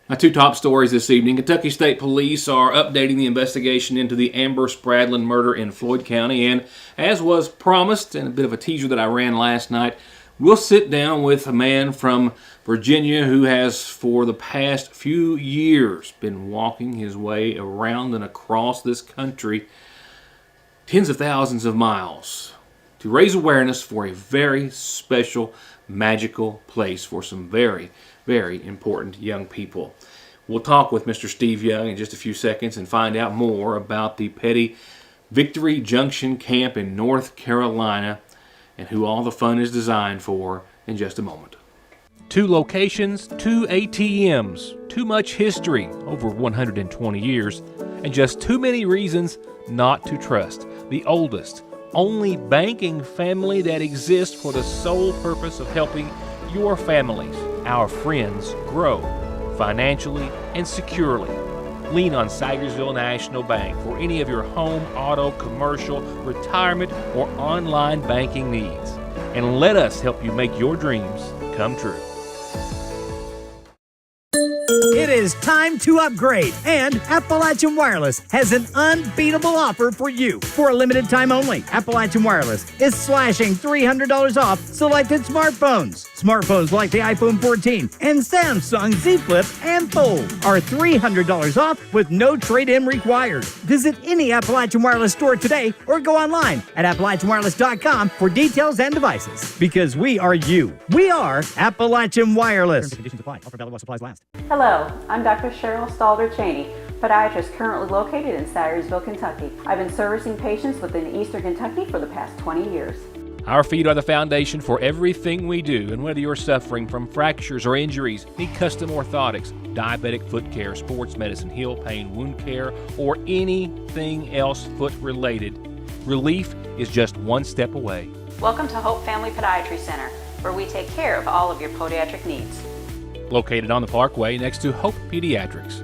My two top stories this evening. Kentucky State Police are updating the investigation into the Amber Spradlin murder in Floyd County. And as was promised, and a bit of a teaser that I ran last night, we'll sit down with a man from Virginia who has, for the past few years, been walking his way around and across this country tens of thousands of miles to raise awareness for a very special, magical place for some very, very important young people. We'll talk with Mr. Steve Young in just a few seconds and find out more about the Petty Victory Junction Camp in North Carolina and who all the fun is designed for in just a moment. 2 locations, 2 ATMs, too much history, over 120 years, and just too many reasons not to trust the oldest, only banking family that exists for the sole purpose of helping your families, our friends, grow financially and securely. Lean on Sigersville National Bank for any of your home, auto, commercial, retirement, or online banking needs. And let us help you make your dreams come true. It is time to upgrade, and Appalachian Wireless has an unbeatable offer for you. For a limited time only, Appalachian Wireless is slashing $300 off selected smartphones. Smartphones like the iPhone 14 and Samsung Z Flip and Fold are $300 off with no trade-in required. Visit any Appalachian Wireless store today or go online at AppalachianWireless.com for details and devices. Because we are you. We are Appalachian Wireless. Terms and conditions apply. Offer valid while supplies last. Hello, I'm Dr. Cheryl Stalder-Cheney, podiatrist currently located in Sayersville, Kentucky. I've been servicing patients within Eastern Kentucky for the past 20 years. Our feet are the foundation for everything we do, and whether you're suffering from fractures or injuries, need custom orthotics, diabetic foot care, sports medicine, heel pain, wound care, or anything else foot-related, relief is just one step away. Welcome to Hope Family Podiatry Center, where we take care of all of your podiatric needs. Located on the Parkway next to Hope Pediatrics.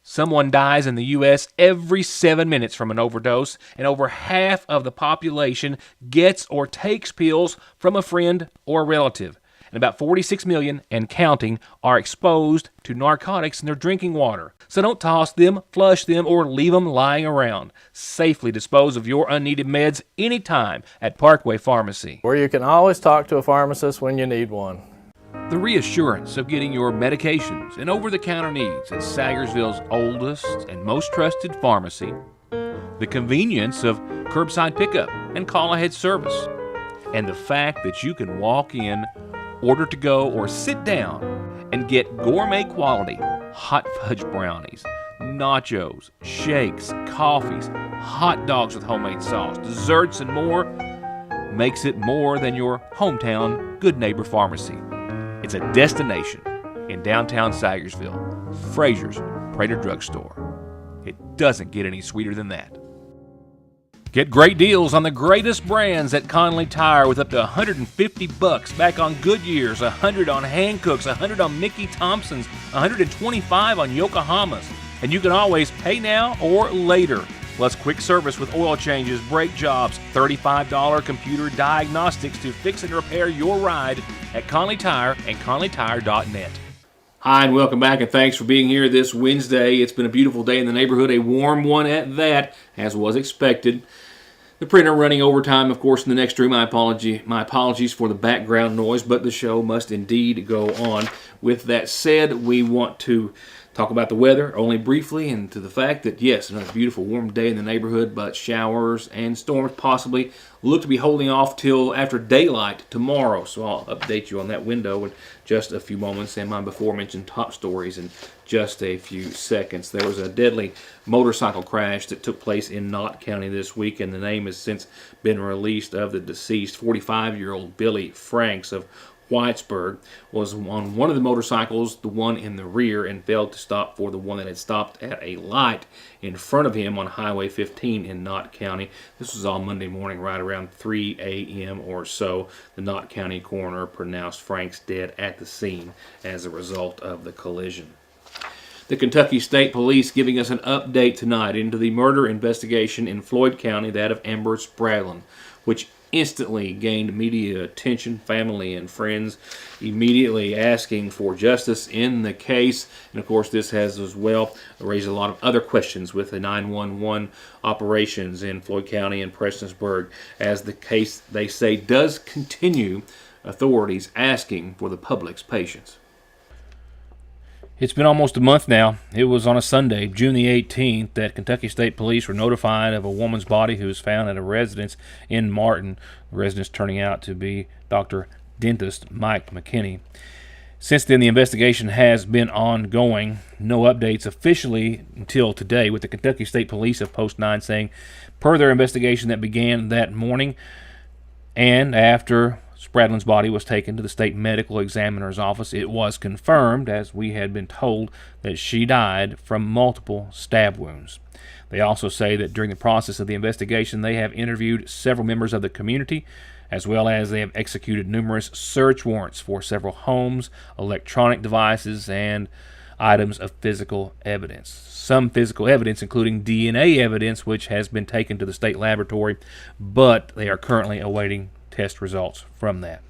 Someone dies in the U.S. every 7 minutes from an overdose, and over half of the population gets or takes pills from a friend or a relative. And about 46 million and counting are exposed to narcotics in their drinking water. So don't toss them, flush them, or leave them lying around. Safely dispose of your unneeded meds anytime at Parkway Pharmacy, where you can always talk to a pharmacist when you need one. The reassurance of getting your medications and over-the-counter needs at Sayersville's oldest and most trusted pharmacy. The convenience of curbside pickup and call-ahead service. And the fact that you can walk in, order to go, or sit down and get gourmet quality hot fudge brownies, nachos, shakes, coffees, hot dogs with homemade sauce, desserts, and more makes it more than your hometown Good Neighbor Pharmacy. It's a destination in downtown Sayersville, Frazier's Prater Drugstore. It doesn't get any sweeter than that. Get great deals on the greatest brands at Conley Tire with up to $150 back on Goodyears, $100 on Hancooks, $100 on Mickey Thompson's, $125 on Yokohamas. And you can always pay now or later. Plus quick service with oil changes, brake jobs, $35 computer diagnostics to fix and repair your ride at Conley Tire and ConleyTire.net. Hi, and welcome back, and thanks for being here this Wednesday. It's been a beautiful day in the neighborhood, a warm one at that, as was expected. The printer running overtime, of course, in the next room. My apologies for the background noise, but the show must indeed go on. With that said, we want to talk about the weather only briefly, and to the fact that, yes, another beautiful warm day in the neighborhood, but showers and storms possibly look to be holding off till after daylight tomorrow. So I'll update you on that window in just a few moments, and my before-mentioned top stories in just a few seconds. There was a deadly motorcycle crash that took place in Knott County this week, and the name has since been released of the deceased. 45-year-old Billy Franks of Whitesburg was on one of the motorcycles, the one in the rear, and failed to stop for the one that had stopped at a light in front of him on Highway 15 in Knott County. This was all Monday morning, right around 3 a.m. or so. The Knott County coroner pronounced Franks dead at the scene as a result of the collision. The Kentucky State Police giving us an update tonight into the murder investigation in Floyd County, that of Amber Spradlin, which instantly gained media attention, family and friends immediately asking for justice in the case. And of course, this has as well raised a lot of other questions with the 911 operations in Floyd County and Prestonsburg, as the case, they say, does continue, authorities asking for the public's patience. It's been almost a month now. It was on a Sunday, June the 18th, that Kentucky State Police were notified of a woman's body who was found at a residence in Martin, the residence turning out to be Dr. Dentist Mike McKinney. Since then, the investigation has been ongoing. No updates officially until today, with the Kentucky State Police of Post 9 saying, per their investigation that began that morning, and after Spradlin's body was taken to the state medical examiner's office, it was confirmed, as we had been told, that she died from multiple stab wounds. They also say that during the process of the investigation, they have interviewed several members of the community, as well as they have executed numerous search warrants for several homes, electronic devices, and items of physical evidence. Some physical evidence, including DNA evidence, which has been taken to the state laboratory, but they are currently awaiting test results from that.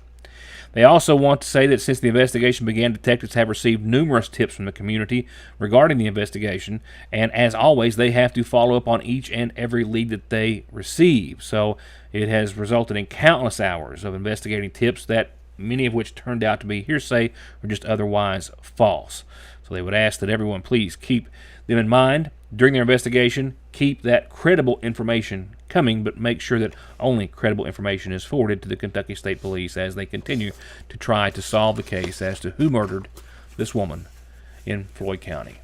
They also want to say that since the investigation began, detectives have received numerous tips from the community regarding the investigation, and as always, they have to follow up on each and every lead that they receive. So it has resulted in countless hours of investigating tips, that many of which turned out to be hearsay or just otherwise false. So they would ask that everyone please keep them in mind during their investigation. Keep that credible information coming, but make sure that only credible information is forwarded to the Kentucky State Police as they continue to try to solve the case as to who murdered this woman in Floyd County.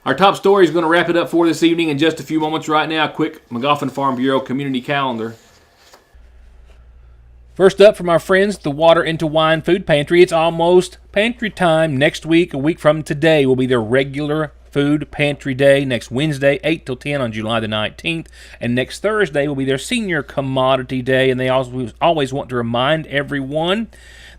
Our top story is going to wrap it up for this evening in just a few moments. Right now, a quick McGoffin Farm Bureau community calendar. First up, from our friends, the Water into Wine Food Pantry. It's almost pantry time. Next week, a week from today, will be their regular Food Pantry Day. Next Wednesday, 8 till 10 on July the 19th. And next Thursday will be their Senior Commodity Day. And they always want to remind everyone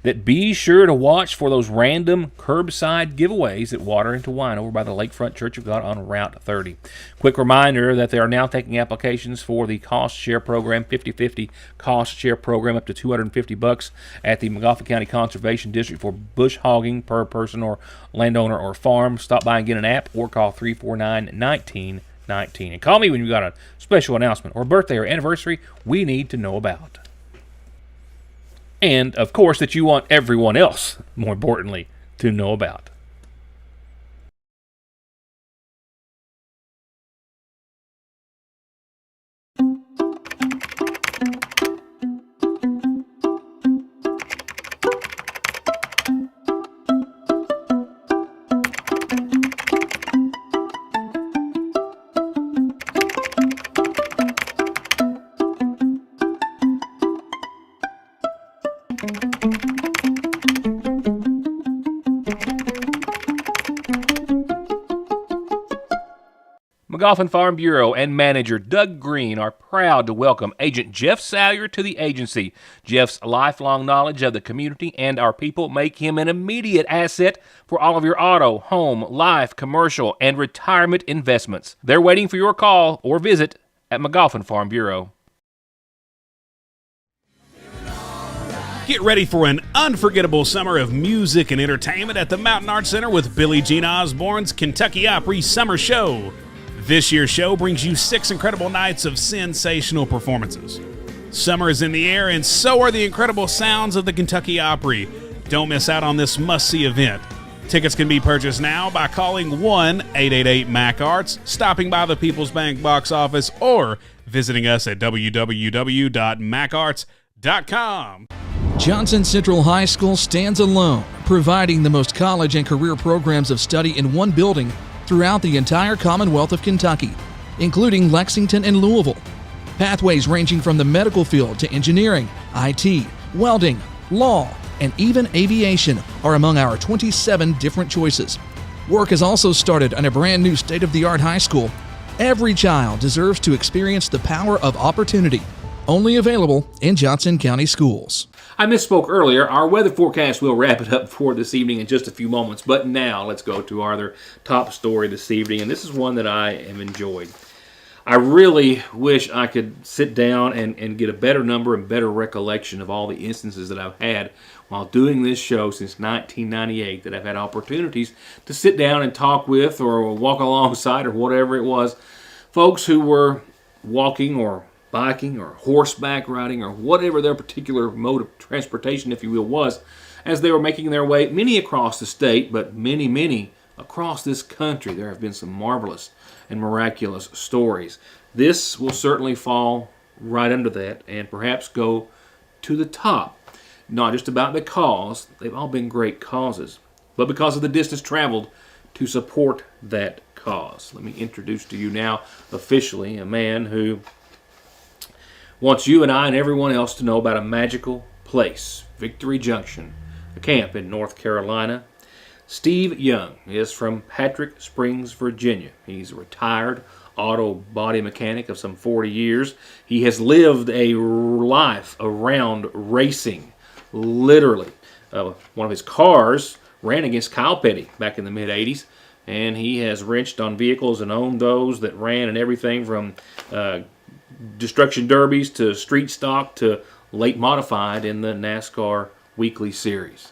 that be sure to watch for those random curbside giveaways at Water into Wine over by the Lakefront Church of God on Route 30. Quick reminder that they are now taking applications for the cost share program, 50-50 cost share program, up to $250 at the McGoffin County Conservation District for bush hogging per person or landowner or farm. Stop by and get an app or call 349-1919. And call me when you've got a special announcement or birthday or anniversary we need to know about. And, of course, that you want everyone else, more importantly, to know about. McGoffin Farm Bureau and manager Doug Green are proud to welcome Agent Jeff Salyer to the agency. Jeff's lifelong knowledge of the community and our people make him an immediate asset for all of your auto, home, life, commercial, and retirement investments. They're waiting for your call or visit at McGoffin Farm Bureau. Get ready for an unforgettable summer of music and entertainment at the Mountain Arts Center with Billie Jean Osborne's Kentucky Opry Summer Show. This year's show brings you 6 incredible nights of sensational performances. Summer is in the air, and so are the incredible sounds of the Kentucky Opry. Don't miss out on this must-see event. Tickets can be purchased now by calling 1-888-MAC-ARTS, stopping by the People's Bank box office, or visiting us at www.macarts.com. Johnson Central High School stands alone, providing the most college and career programs of study in one building throughout the entire Commonwealth of Kentucky, including Lexington and Louisville. Pathways ranging from the medical field to engineering, IT, welding, law, and even aviation are among our 27 different choices. Work has also started on a brand new state-of-the-art high school. Every child deserves to experience the power of opportunity. Only available in Johnson County Schools. I misspoke earlier. Our weather forecast will wrap it up for this evening in just a few moments. But now let's go to our other top story this evening. And this is one that I have enjoyed. I really wish I could sit down and get a better number and better recollection of all the instances that I've had while doing this show since 1998, that I've had opportunities to sit down and talk with or walk alongside or whatever it was, folks who were walking or biking or horseback riding or whatever their particular mode of transportation, if you will, was, as they were making their way, many across the state, but many, many across this country. There have been some marvelous and miraculous stories. This will certainly fall right under that and perhaps go to the top. Not just about the cause, they've all been great causes, but because of the distance traveled to support that cause. Let me introduce to you now officially a man who wants you and I and everyone else to know about a magical place, Victory Junction, a camp in North Carolina. Steve Young is from Patrick Springs, Virginia. He's a retired auto body mechanic of some 40 years. He has lived a life around racing, literally. One of his cars ran against Kyle Petty back in the mid-'80s, and he has wrenched on vehicles and owned those that ran in everything from destruction derbies to street stock to late modified in the NASCAR Weekly Series.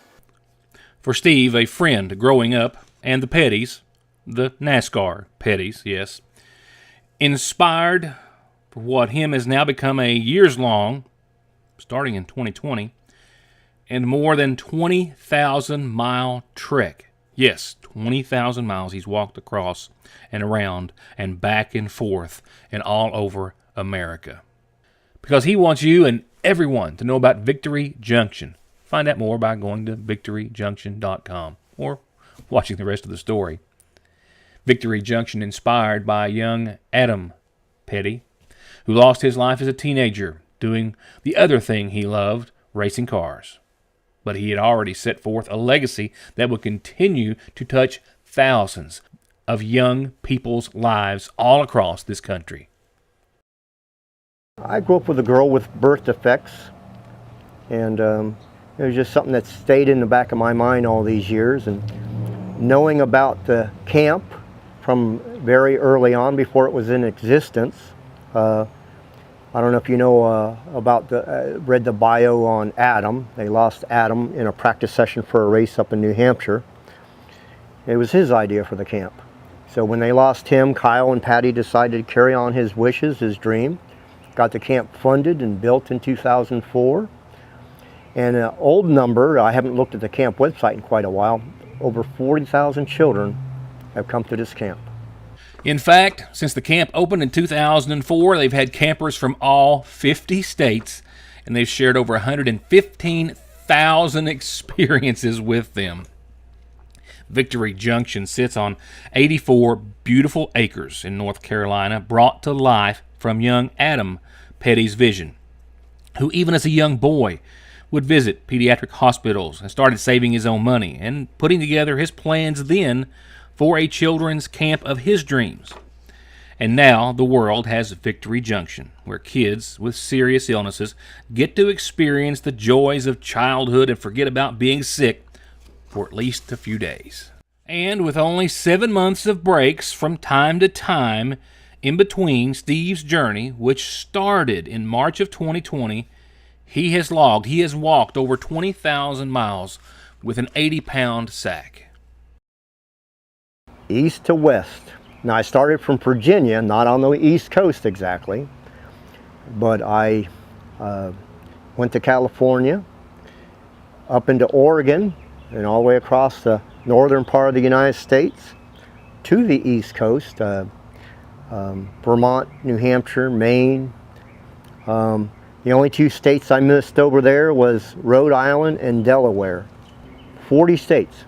For Steve, a friend growing up, and the Pettys, the NASCAR Pettys, yes, inspired for what him has now become a years-long, starting in 2020, and more than 20,000-mile trek. Yes, 20,000 miles he's walked across and around and back and forth and all over America. Because he wants you and everyone to know about Victory Junction. Find out more by going to victoryjunction.com or watching the rest of the story. Victory Junction inspired by young Adam Petty, who lost his life as a teenager doing the other thing he loved, racing cars. But he had already set forth a legacy that would continue to touch thousands of young people's lives all across this country. I grew up with a girl with birth defects, and it was just something that stayed in the back of my mind all these years. And knowing about the camp from very early on, before it was in existence, I don't know if you know read the bio on Adam. They lost Adam in a practice session for a race up in New Hampshire. It was his idea for the camp. So when they lost him, Kyle and Patty decided to carry on his wishes, his dream. Got the camp funded and built in 2004. And an old number, I haven't looked at the camp website in quite a while, over 40,000 children have come to this camp. In fact, since the camp opened in 2004, they've had campers from all 50 states, and they've shared over 115,000 experiences with them. Victory Junction sits on 84 beautiful acres in North Carolina, brought to life from young Adam Petty's vision, who even as a young boy would visit pediatric hospitals and started saving his own money and putting together his plans then for a children's camp of his dreams. And now the world has Victory Junction, where kids with serious illnesses get to experience the joys of childhood and forget about being sick for at least a few days. And with only 7 months of breaks from time to time in between Steve's journey, which started in March of 2020, he has walked over 20,000 miles with an 80-pound sack. East to west. Now I started from Virginia, not on the East Coast exactly, but I went to California, up into Oregon, and all the way across the northern part of the United States to the East Coast, Vermont, New Hampshire, Maine. The only 2 states I missed over there was Rhode Island and Delaware. 40 states.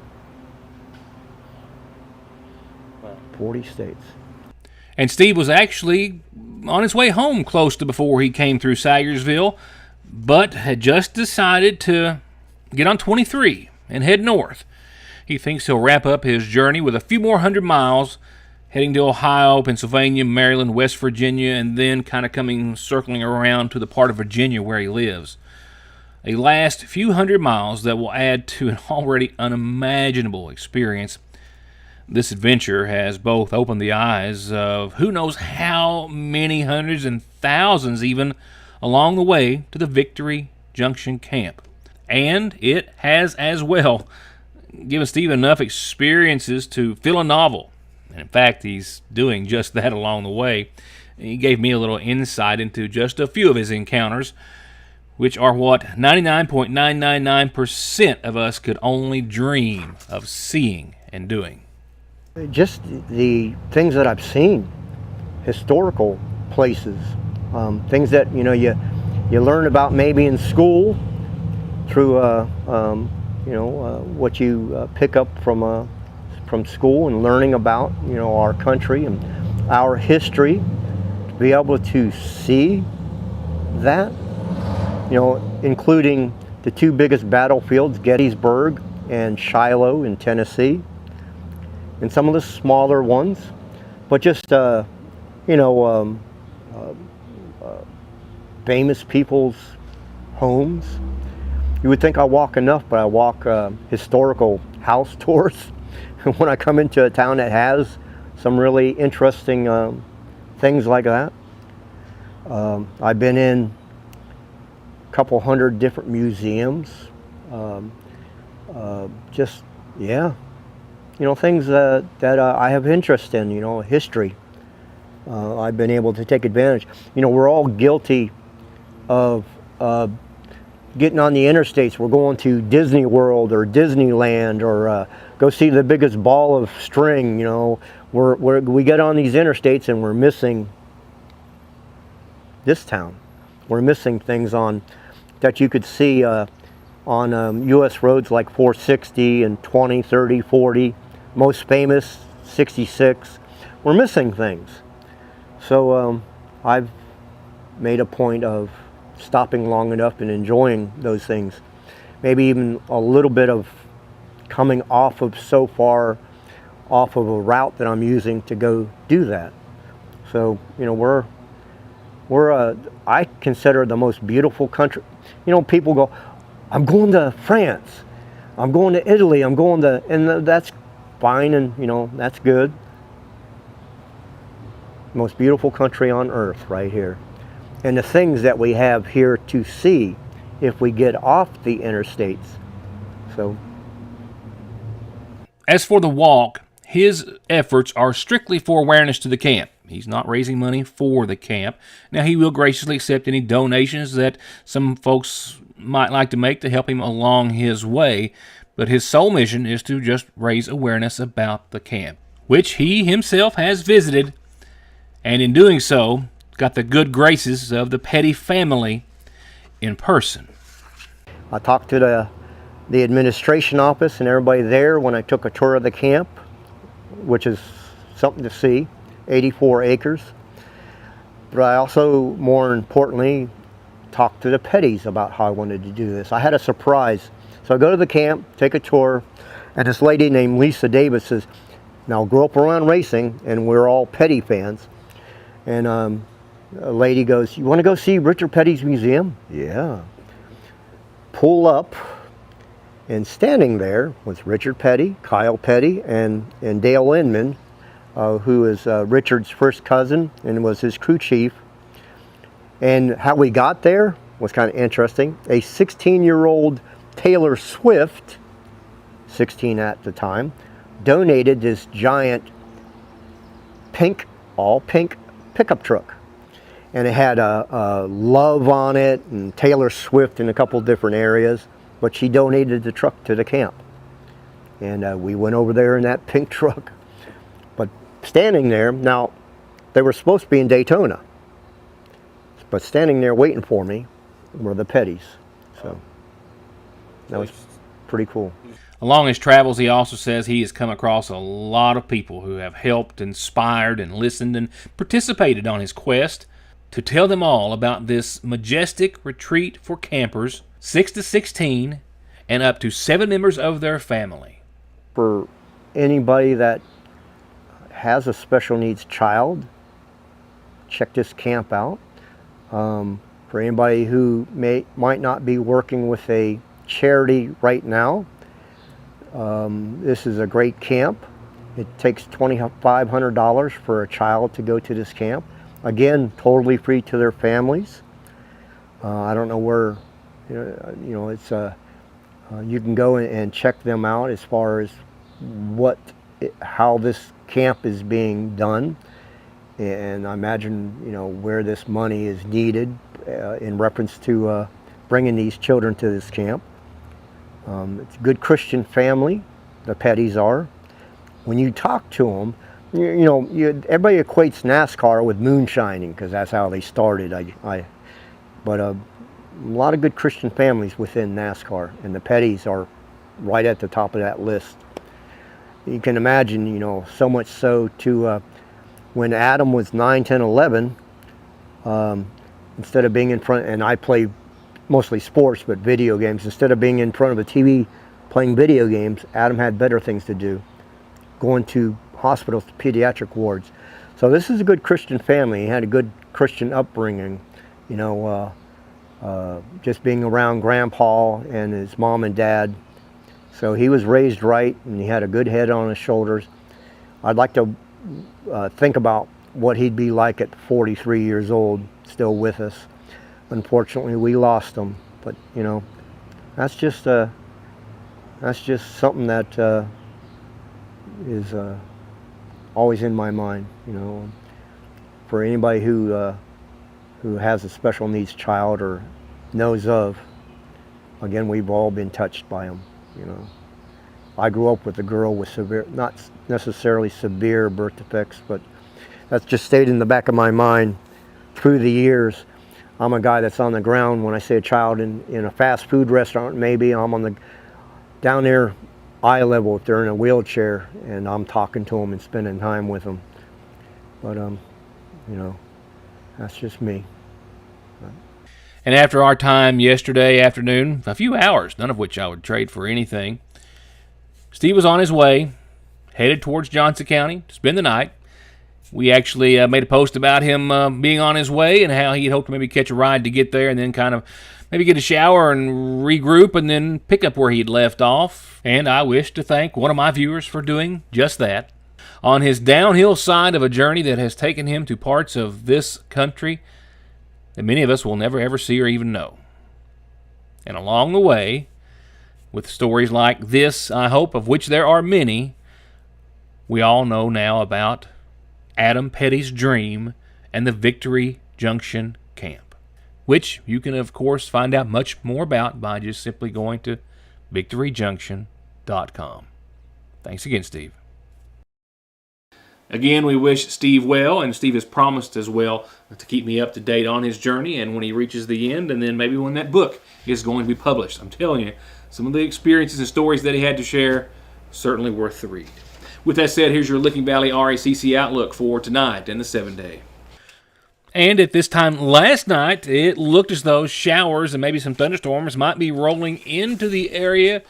40 states. And Steve was actually on his way home close to before he came through Sayersville, but had just decided to get on 23 and head north. He thinks he'll wrap up his journey with a few more 100 miles, heading to Ohio, Pennsylvania, Maryland, West Virginia, and then kind of circling around to the part of Virginia where he lives. A last few 100 miles that will add to an already unimaginable experience This adventure has both opened the eyes of who knows how many hundreds and thousands even along the way to the Victory Junction camp. And it has as well given Steve enough experiences to fill a novel. And in fact, he's doing just that along the way. He gave me a little insight into just a few of his encounters, which are what 99.999% of us could only dream of seeing and doing. Just the things that I've seen, historical places, things that you learn about maybe in school through what you pick up from school and learning about our country and our history. To be able to see that, including the two biggest battlefields, Gettysburg and Shiloh in Tennessee, and some of the smaller ones, but just famous people's homes. You would think I walk enough, but I walk historical house tours. When I come into a town that has some really interesting things like that. I've been in a couple hundred different museums. Things that I have interest in, history. I've been able to take advantage. We're all guilty of getting on the interstates. We're going to Disney World or Disneyland or go see the biggest ball of string. We get on these interstates and we're missing this town. We're missing things that you could see on U.S. roads like 460 and 20, 30, 40. Most famous, 66. We're missing things. So I've made a point of stopping long enough and enjoying those things. Maybe even a little bit of coming off of a route that I'm using to go do that. So, I consider the most beautiful country. People go, I'm going to France, I'm going to Italy, and that's fine, and that's good. Most beautiful country on earth right here. And the things that we have here to see if we get off the interstates. So, as for the walk, his efforts are strictly for awareness to the camp. He's not raising money for the camp. Now, he will graciously accept any donations that some folks might like to make to help him along his way, but his sole mission is to just raise awareness about the camp, which he himself has visited, and in doing so, got the good graces of the Petty family in person. I talked to the administration office and everybody there when I took a tour of the camp, which is something to see, 84 acres. But I also, more importantly, talked to the Pettys about how I wanted to do this. I had a surprise. So I go to the camp, take a tour, and this lady named Lisa Davis says, now I grew up around racing, and we're all Petty fans. And a lady goes, you want to go see Richard Petty's museum? Yeah. Pull up, and standing there was Richard Petty, Kyle Petty, and Dale Inman, who is Richard's first cousin and was his crew chief. And how we got there was kind of interesting. A 16-year-old Taylor Swift, 16 at the time, donated this giant all pink pickup truck. And it had a love on it and Taylor Swift in a couple different areas, but she donated the truck to the camp. And we went over there in that pink truck. But standing there, now they were supposed to be in Daytona, but standing there waiting for me were the Pettys. So that was pretty cool. Along his travels, he also says he has come across a lot of people who have helped, inspired, and listened and participated on his quest to tell them all about this majestic retreat for campers, 6 to 16, and up to 7 members of their family. For anybody that has a special needs child, check this camp out. For anybody who might not be working with a charity right now, this is a great camp, It takes $2,500 for a child to go to this camp. Again, totally free to their families. I don't know where, it's you can go and check them out as far as how this camp is being done. And I imagine, where this money is needed in reference to bringing these children to this camp. It's a good Christian family, the Pettys are. When you talk to them, everybody equates NASCAR with moonshining because that's how they started. But a lot of good Christian families within NASCAR, and the Pettys are right at the top of that list. You can imagine, so much so to when Adam was 9, 10, 11, instead of being in front, and I play mostly sports, but video games, instead of being in front of a TV playing video games, Adam had better things to do, going to hospitals, to pediatric wards. So this is a good Christian family. He had a good Christian upbringing, just being around Grandpa and his mom and dad. So he was raised right, and he had a good head on his shoulders. I'd like to think about what he'd be like at 43 years old, still with us. Unfortunately, we lost him, but that's just something that is always in my mind. For anybody who has a special needs child or knows of, again, we've all been touched by him. I grew up with a girl with severe, not necessarily severe birth defects, but that's just stayed in the back of my mind through the years. I'm a guy that's on the ground. When I say a child in a fast food restaurant, maybe I'm down there eye level if they're in a wheelchair, and I'm talking to them and spending time with them. But that's just me. And after our time yesterday afternoon, a few hours, none of which I would trade for anything, Steve was on his way, headed towards Johnson County to spend the night. We actually made a post about him being on his way and how he hoped to maybe catch a ride to get there and then kind of maybe get a shower and regroup and then pick up where he'd left off. And I wish to thank one of my viewers for doing just that. On his downhill side of a journey that has taken him to parts of this country that many of us will never ever see or even know. And along the way, with stories like this, I hope, of which there are many, we all know now about Adam Petty's dream and the Victory Junction camp, which you can, of course, find out much more about by just simply going to victoryjunction.com. Thanks again, Steve. Again, we wish Steve well, and Steve has promised as well to keep me up to date on his journey and when he reaches the end, and then maybe when that book is going to be published. I'm telling you, some of the experiences and stories that he had to share, certainly worth the read. With that said, here's your Licking Valley RACC outlook for tonight and the 7-day. And at this time last night, it looked as though showers and maybe some thunderstorms might be rolling into the area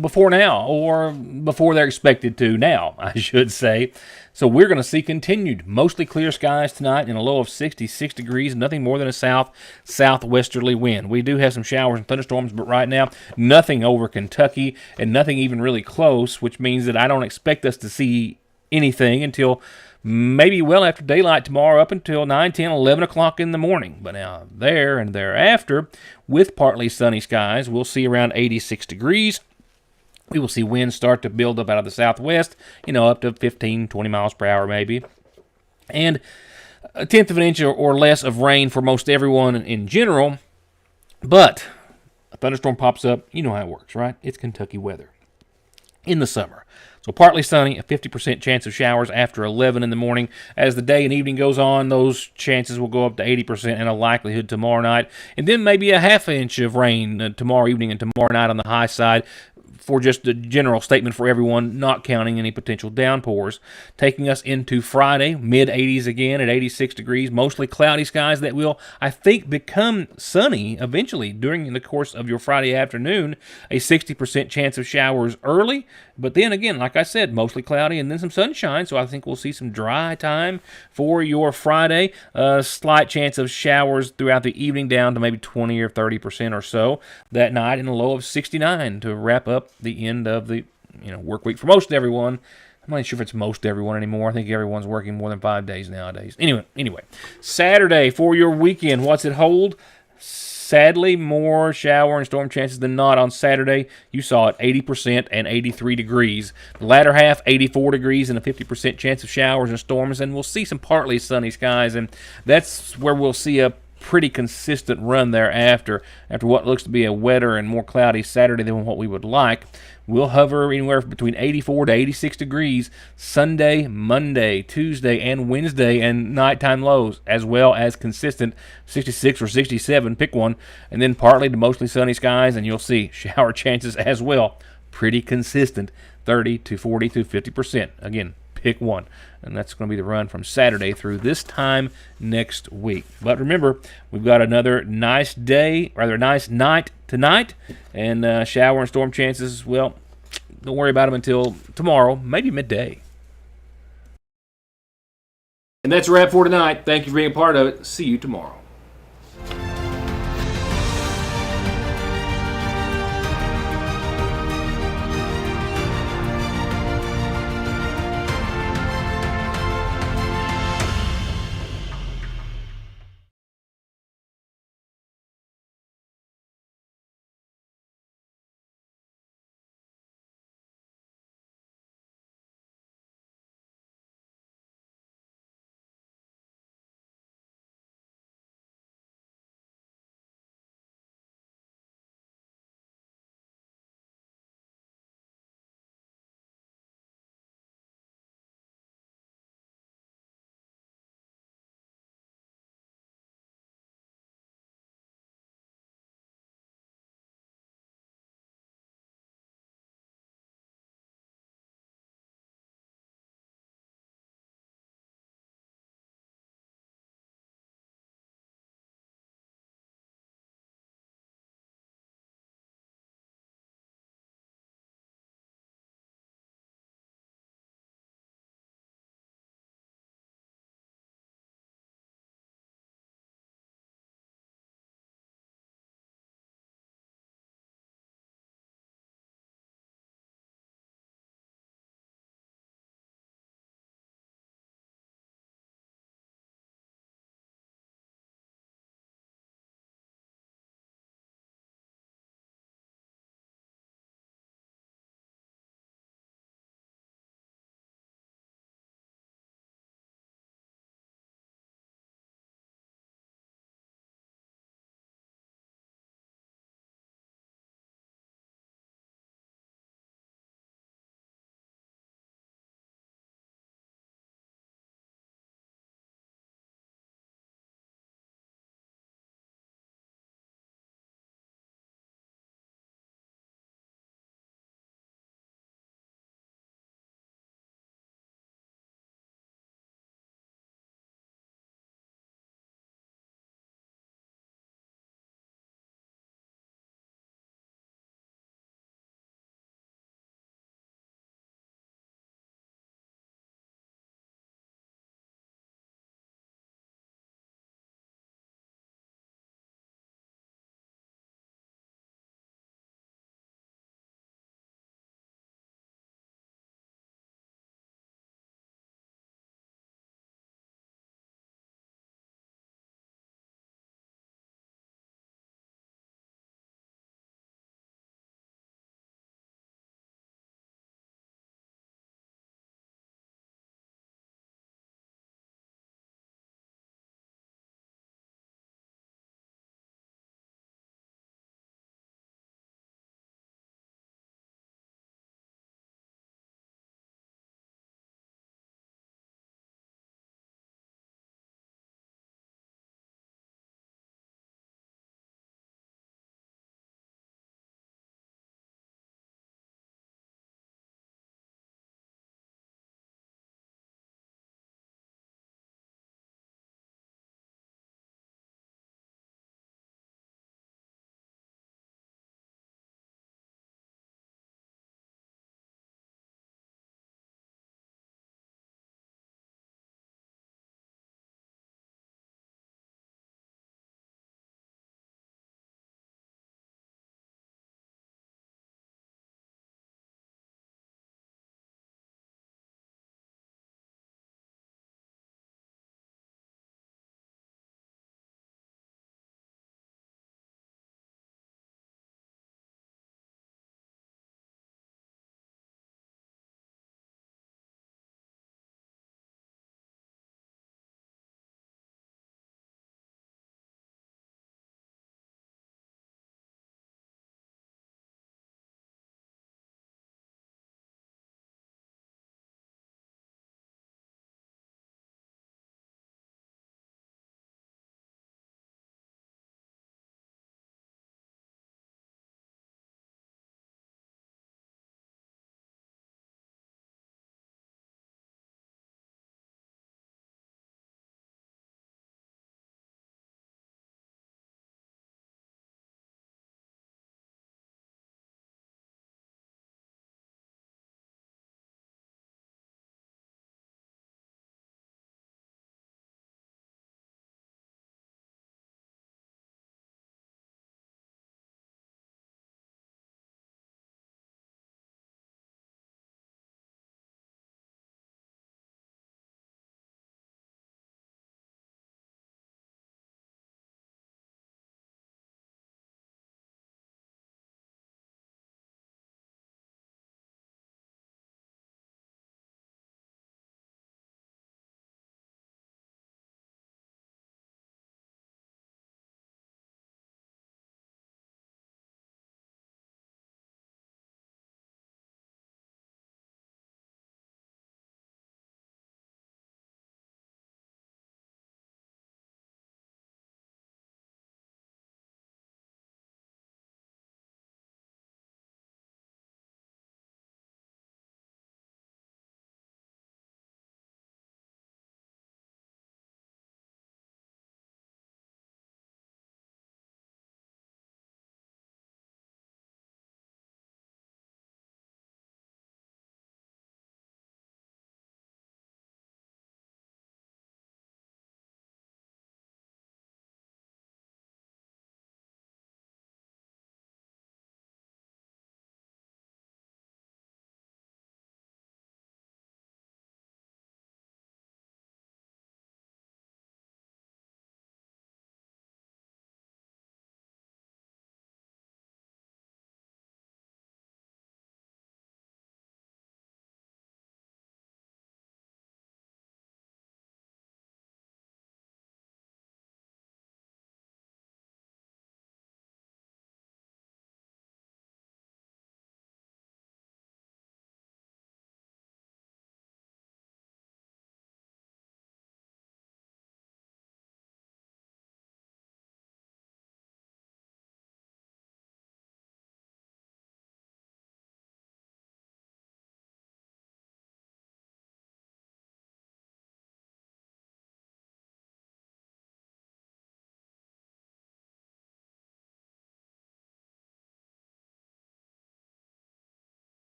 before now, or before they're expected to now, I should say. So we're going to see continued mostly clear skies tonight in a low of 66 degrees, nothing more than a southwesterly wind. We do have some showers and thunderstorms, but right now, nothing over Kentucky and nothing even really close, which means that I don't expect us to see anything until maybe well after daylight tomorrow up until 9, 10, 11 o'clock in the morning. But now there and thereafter, with partly sunny skies, we'll see around 86 degrees. We will see winds start to build up out of the southwest, up to 15, 20 miles per hour maybe. And a tenth of an inch or less of rain for most everyone in general. But a thunderstorm pops up, you know how it works, right? It's Kentucky weather in the summer. So partly sunny, a 50% chance of showers after 11 in the morning. As the day and evening goes on, those chances will go up to 80% and a likelihood tomorrow night. And then maybe a half inch of rain tomorrow evening and tomorrow night on the high side, for just a general statement for everyone, not counting any potential downpours. Taking us into Friday, mid-80s again at 86 degrees, mostly cloudy skies that will, I think, become sunny eventually during the course of your Friday afternoon. A 60% chance of showers early, but then again, like I said, mostly cloudy and then some sunshine, so I think we'll see some dry time for your Friday. A slight chance of showers throughout the evening down to maybe 20 or 30% or so that night, and a low of 69 to wrap up the end of the work week for most everyone I'm not sure if it's most everyone anymore. I think everyone's working more than 5 days nowadays. Anyway, Saturday for your weekend, what's it hold? Sadly, more shower and storm chances than not on Saturday. You saw it, 80% and 83 degrees. The latter half, 84 degrees and a 50% chance of showers and storms, and we'll see some partly sunny skies, and that's where we'll see a pretty consistent run thereafter. After what looks to be a wetter and more cloudy Saturday than what we would like, we'll hover anywhere between 84 to 86 degrees Sunday, Monday, Tuesday, and Wednesday, and nighttime lows, as well as consistent 66 or 67, pick one, and then partly to mostly sunny skies, and you'll see shower chances as well. Pretty consistent, 30 to 40 to 50%. Again, pick one. And that's going to be the run from Saturday through this time next week. But remember, we've got another nice night tonight. And shower and storm chances, well, don't worry about them until tomorrow, maybe midday. And that's a wrap for tonight. Thank you for being a part of it. See you tomorrow.